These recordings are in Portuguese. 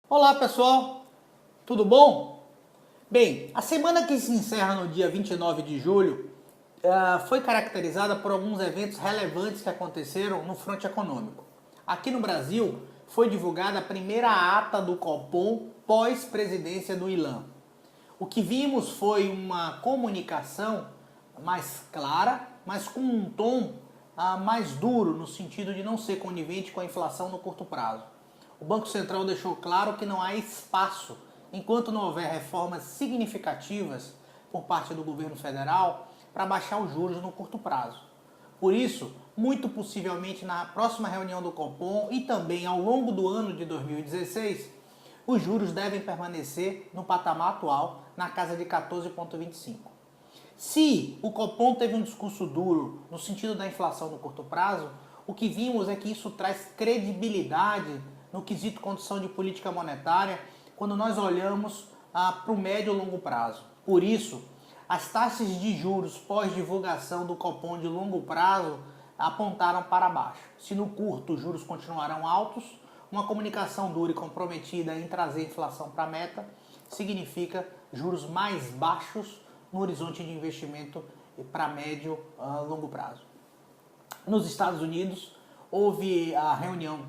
Olá pessoal, tudo bom? Bem, a semana que se encerra no dia 29 de julho foi caracterizada por alguns eventos relevantes que aconteceram no fronte econômico. Aqui no Brasil foi divulgada a primeira ata do Copom pós-presidência do Ilan. O que vimos foi uma comunicação mais clara, mas com um tom mais duro, no sentido de não ser conivente com a inflação no curto prazo. O Banco Central deixou claro que não há espaço, enquanto não houver reformas significativas por parte do governo federal, para baixar os juros no curto prazo. Por isso, muito possivelmente na próxima reunião do Copom e também ao longo do ano de 2016, os juros devem permanecer no patamar atual, na casa de 14,25. Se o Copom teve um discurso duro no sentido da inflação no curto prazo, o que vimos é que isso traz credibilidade no quesito condição de política monetária quando nós olhamos para o médio e longo prazo. Por isso, as taxas de juros pós-divulgação do Copom de longo prazo apontaram para baixo. Se no curto os juros continuarão altos, uma comunicação dura e comprometida em trazer inflação para a meta significa juros mais baixos no horizonte de investimento para médio e longo prazo. Nos Estados Unidos, houve a reunião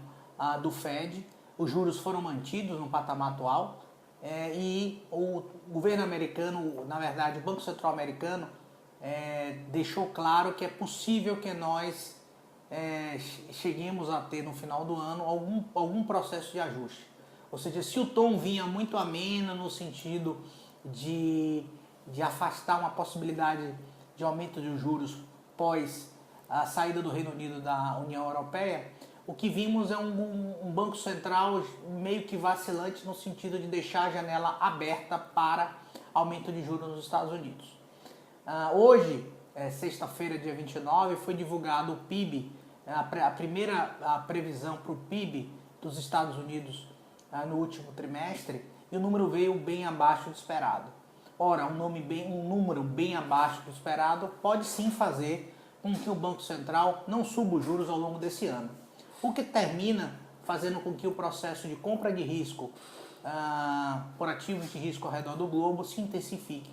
do Fed, os juros foram mantidos no patamar atual e o governo americano, na verdade o Banco Central americano, deixou claro que é possível que nós cheguemos a ter no final do ano algum processo de ajuste. Ou seja, se o tom vinha muito ameno no sentido de afastar uma possibilidade de aumento de juros pós a saída do Reino Unido da União Europeia, o que vimos é um Banco Central meio que vacilante no sentido de deixar a janela aberta para aumento de juros nos Estados Unidos. Hoje, sexta-feira, dia 29, foi divulgado o PIB, a primeira previsão para o PIB dos Estados Unidos no último trimestre, e o número veio bem abaixo do esperado. Ora, um número bem abaixo do esperado pode sim fazer com que o Banco Central não suba os juros ao longo desse ano. O que termina fazendo com que o processo de compra de risco por ativos de risco ao redor do globo se intensifique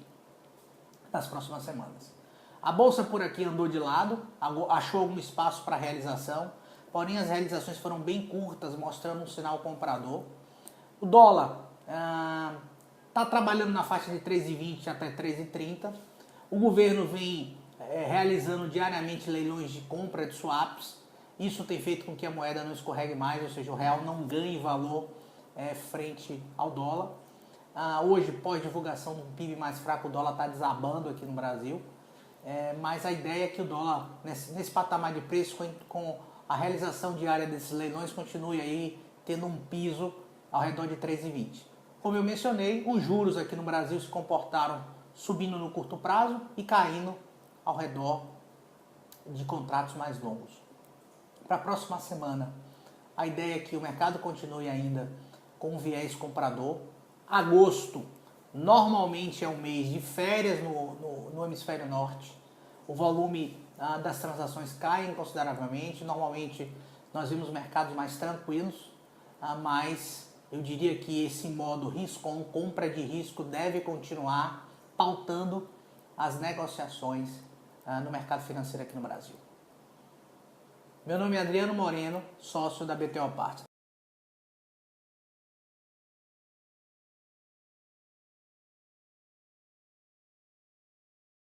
nas próximas semanas. A bolsa por aqui andou de lado, achou algum espaço para realização, porém as realizações foram bem curtas, mostrando um sinal comprador. O dólar está trabalhando na faixa de 3,20 até 3,30. O governo vem realizando diariamente leilões de compra de swaps. Isso tem feito com que a moeda não escorregue mais, ou seja, o real não ganhe valor frente ao dólar. Hoje, pós-divulgação do PIB mais fraco, o dólar está desabando aqui no Brasil. Mas a ideia é que o dólar, nesse patamar de preço, com a realização diária desses leilões, continue aí tendo um piso ao redor de 3,20. Como eu mencionei, os juros aqui no Brasil se comportaram subindo no curto prazo e caindo ao redor de contratos mais longos. Para a próxima semana, a ideia é que o mercado continue ainda com um viés comprador. Agosto normalmente é um mês de férias no hemisfério norte. O volume das transações cai consideravelmente. Normalmente nós vemos mercados mais tranquilos, mas eu diria que esse modo risco, compra de risco, deve continuar pautando as negociações no mercado financeiro aqui no Brasil. Meu nome é Adriano Moreno, sócio da BTO Partners.